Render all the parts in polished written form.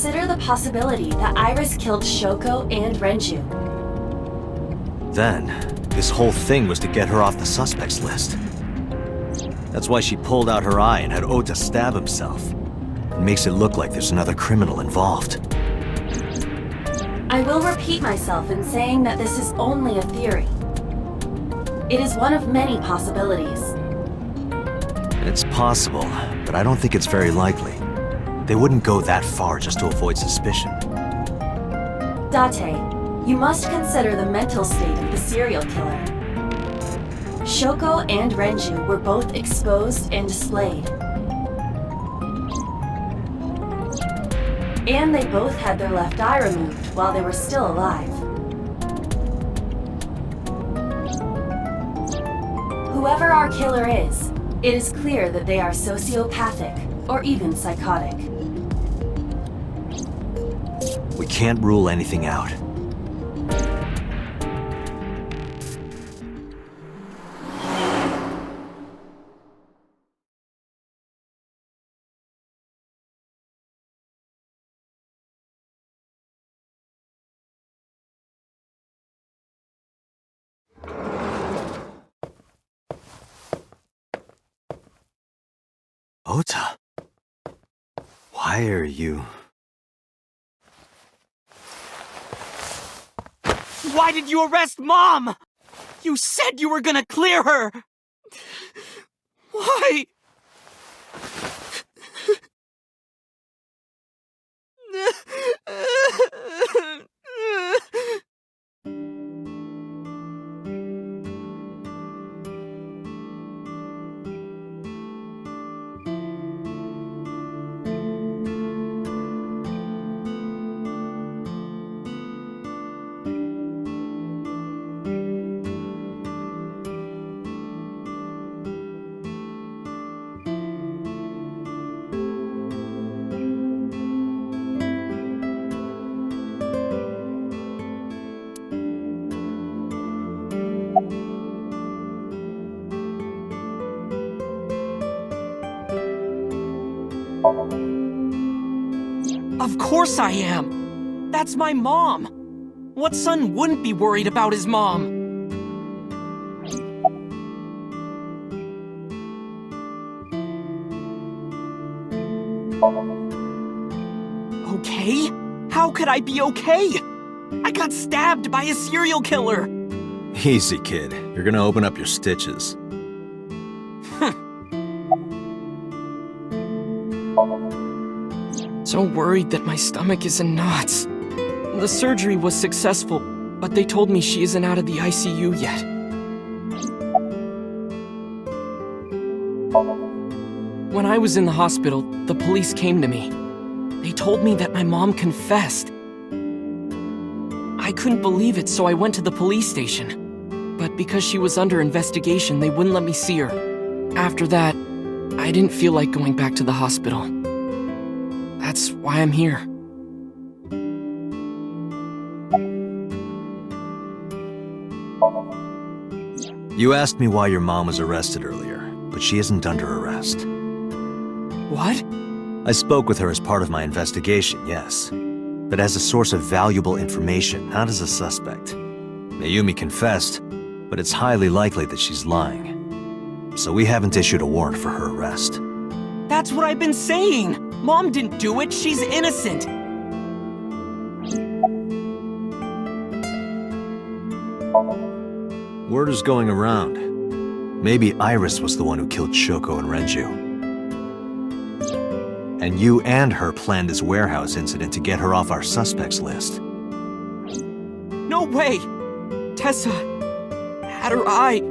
consider the possibility that Iris killed Shoko and Renju. Then, this whole thing was to get her off the suspects list. That's why she pulled out her eye and had Ota stab himself. It makes it look like there's another criminal involved. I will repeat myself in saying that this is only a theory. It is one of many possibilities. It's possible, but I don't think it's very likely. They wouldn't go that far just to avoid suspicion. Date, you must consider the mental state of the serial killer. Shoko and Renju were both exposed and displayed. And they both had their left eye removed while they were still alive. Whoever our killer is, it is clear that they are sociopathic or even psychotic. We can't rule anything out. Ota, why are you... Why did you arrest Mom? You said you were gonna clear her! Why? Of course I am! That's my mom! What son wouldn't be worried about his mom? Okay? How could I be okay? I got stabbed by a serial killer! Easy, kid. You're gonna open up your stitches. So worried that my stomach is in knots. The surgery was successful, but they told me she isn't out of the ICU yet. When I was in the hospital, the police came to me. They told me that my mom confessed. I couldn't believe it, so I went to the police station. But because she was under investigation, they wouldn't let me see her. After that, I didn't feel like going back to the hospital. That's why I'm here. You asked me why your mom was arrested earlier, but she isn't under arrest. What? I spoke with her as part of my investigation, yes. But as a source of valuable information, not as a suspect. Mayumi confessed, but it's highly likely that she's lying. So we haven't issued a warrant for her arrest. That's what I've been saying! Mom didn't do it, she's innocent! Word is going around. Maybe Iris was the one who killed Shoko and Renju. And you and her planned this warehouse incident to get her off our suspects list. No way! Tessa had her eye.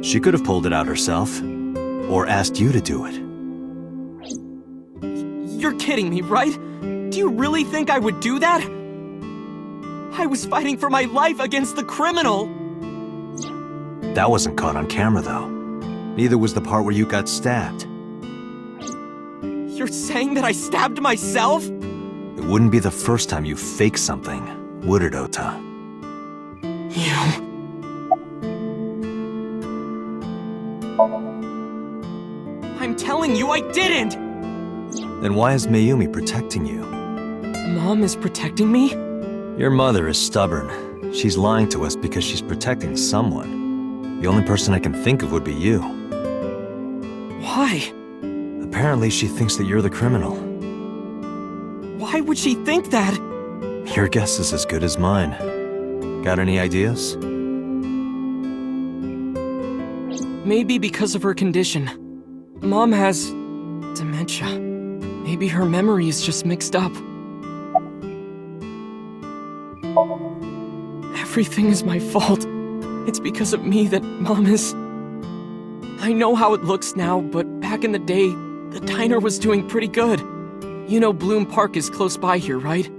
She could have pulled it out herself, or asked you to do it. You're kidding me, right? Do you really think I would do that? I was fighting for my life against the criminal! That wasn't caught on camera, though. Neither was the part where you got stabbed. You're saying that I stabbed myself? It wouldn't be the first time you faked something, would it, Ota? You... I'm telling you I didn't! Then why is Mayumi protecting you? Mom is protecting me? Your mother is stubborn. She's lying to us because she's protecting someone. The only person I can think of would be you. Why? Apparently, she thinks that you're the criminal. Why would she think that? Your guess is as good as mine. Got any ideas? Maybe because of her condition. Mom has dementia. Maybe her memory is just mixed up. Everything is my fault. It's because of me that Mom is... I know how it looks now, but back in the day, the diner was doing pretty good. You know Bloom Park is close by here, right?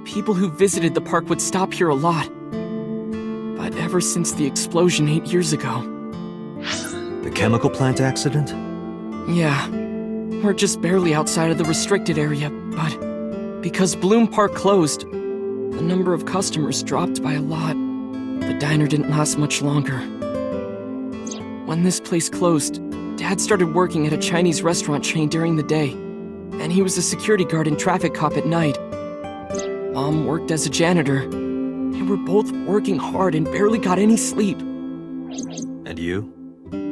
People who visited the park would stop here a lot. But ever since the explosion 8 years ago... The chemical plant accident? Yeah. We're just barely outside of the restricted area, but because Bloom Park closed, the number of customers dropped by a lot. The diner didn't last much longer. When this place closed, Dad started working at a Chinese restaurant chain during the day, and he was a security guard and traffic cop at night. Mom worked as a janitor. They were both working hard and barely got any sleep. And you?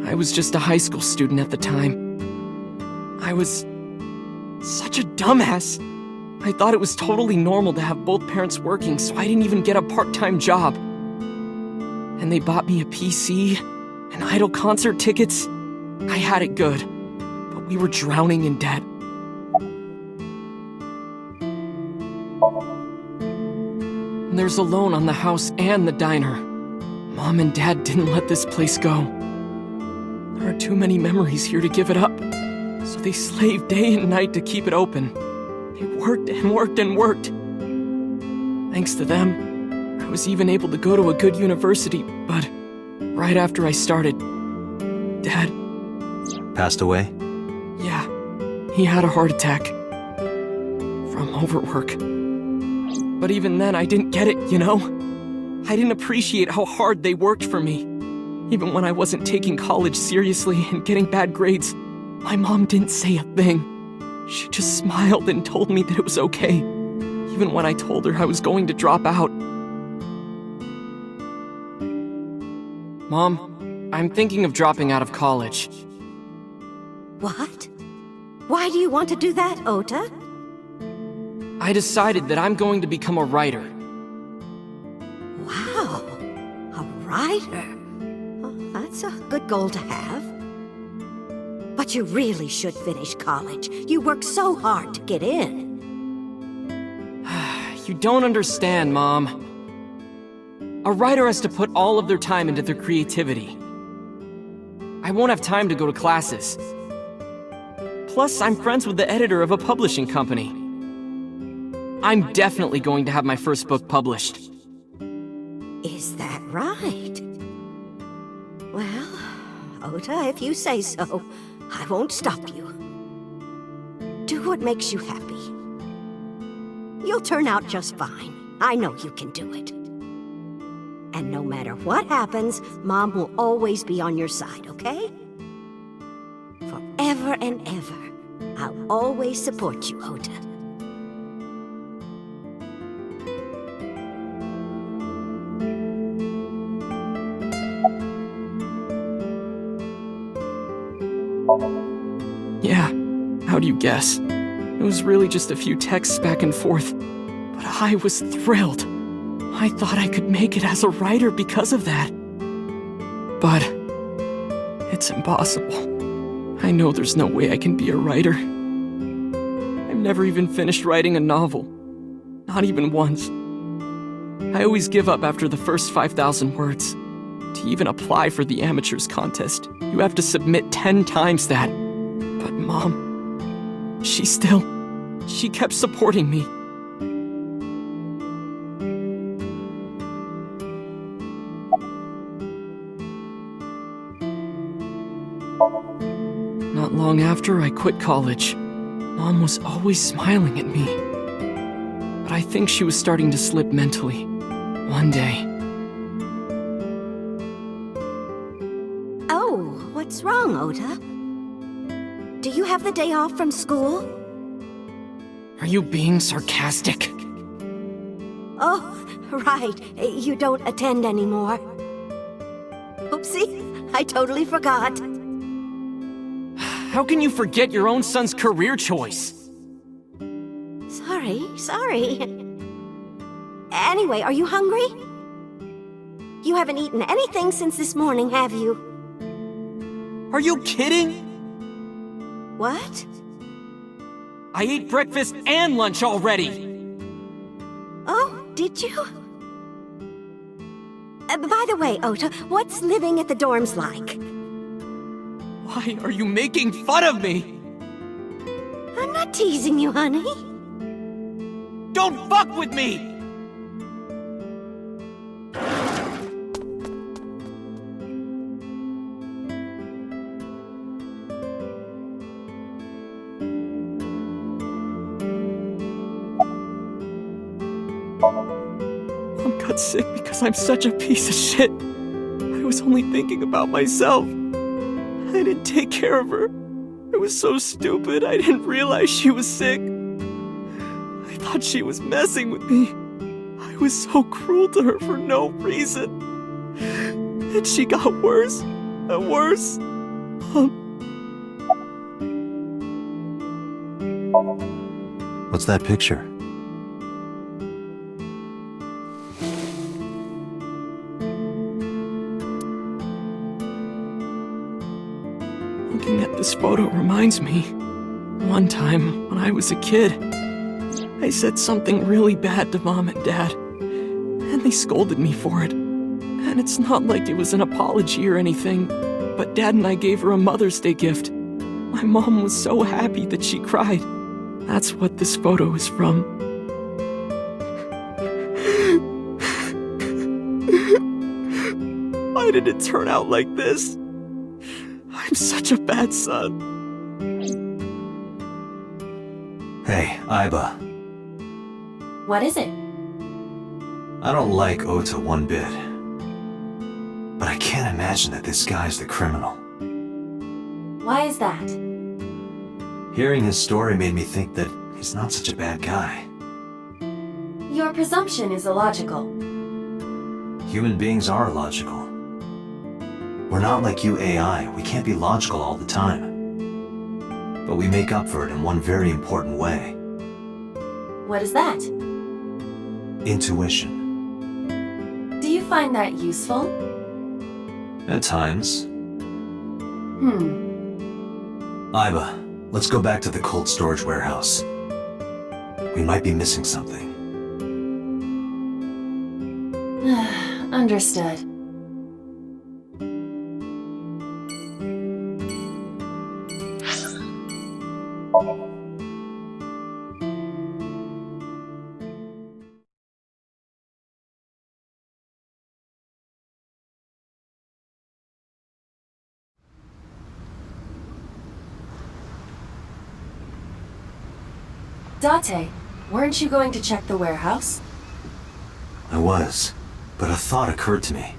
I was just a high school student at the time. I was such a dumbass. I thought it was totally normal to have both parents working, so I didn't even get a part-time job. And they bought me a PC and idol concert tickets. I had it good, but we were drowning in debt. There's a loan on the house and the diner. Mom and Dad didn't let this place go. There are too many memories here to give it up, so they slaved day and night to keep it open. They worked and worked and worked. Thanks to them, I was even able to go to a good university, but right after I started, Dad... Passed away? Yeah, he had a heart attack. From overwork. But even then, I didn't get it, you know? I didn't appreciate how hard they worked for me. Even when I wasn't taking college seriously and getting bad grades, my mom didn't say a thing. She just smiled and told me that it was okay, even when I told her I was going to drop out. Mom, I'm thinking of dropping out of college. What? Why do you want to do that, Ota? I decided that I'm going to become a writer. Wow, a writer. Well, that's a good goal to have. But you really should finish college. You worked so hard to get in. You don't understand, Mom. A writer has to put all of their time into their creativity. I won't have time to go to classes. Plus, I'm friends with the editor of a publishing company. I'm definitely going to have my first book published. Is that right? Well, Ota, if you say so, I won't stop you. Do what makes you happy. You'll turn out just fine. I know you can do it. And no matter what happens, Mom will always be on your side, okay? Forever and ever, I'll always support you, Ota. Yeah, how do you guess? It was really just a few texts back and forth, but I was thrilled. I thought I could make it as a writer because of that. But it's impossible. I know there's no way I can be a writer. I've never even finished writing a novel. Not even once. I always give up after the first 5,000 words. To even apply for the amateurs contest, you have to submit 10 times that. But Mom, she kept supporting me. Not long after I quit college, Mom was always smiling at me. But I think she was starting to slip mentally. One day. Oh, what's wrong, Ota? Do you have the day off from school? Are you being sarcastic? Oh, right. You don't attend anymore. Oopsie, I totally forgot. How can you forget your own son's career choice? Sorry. Anyway, are you hungry? You haven't eaten anything since this morning, have you? Are you kidding? What? I ate breakfast and lunch already! Oh, did you? By the way, Ota, what's living at the dorms like? Why are you making fun of me? I'm not teasing you, honey. Don't fuck with me! Mom got sick because I'm such a piece of shit. I was only thinking about myself. I didn't take care of her. I was so stupid, I didn't realize she was sick. I thought she was messing with me. I was so cruel to her for no reason. And she got worse and worse. What's that picture? Looking at this photo reminds me. One time, when I was a kid, I said something really bad to Mom and Dad, and they scolded me for it. And it's not like it was an apology or anything, but Dad and I gave her a Mother's Day gift. My mom was so happy that she cried. That's what this photo is from. Why did it turn out like this? I'm such a bad son. Hey, Aiba. What is it? I don't like Ota one bit. But I can't imagine that this guy's the criminal. Why is that? Hearing his story made me think that he's not such a bad guy. Your presumption is illogical. Human beings are illogical. We're not like you AI, we can't be logical all the time. But we make up for it in one very important way. What is that? Intuition. Do you find that useful? At times. Aiba, let's go back to the cold storage warehouse. We might be missing something. Understood. Date, weren't you going to check the warehouse? I was, but a thought occurred to me.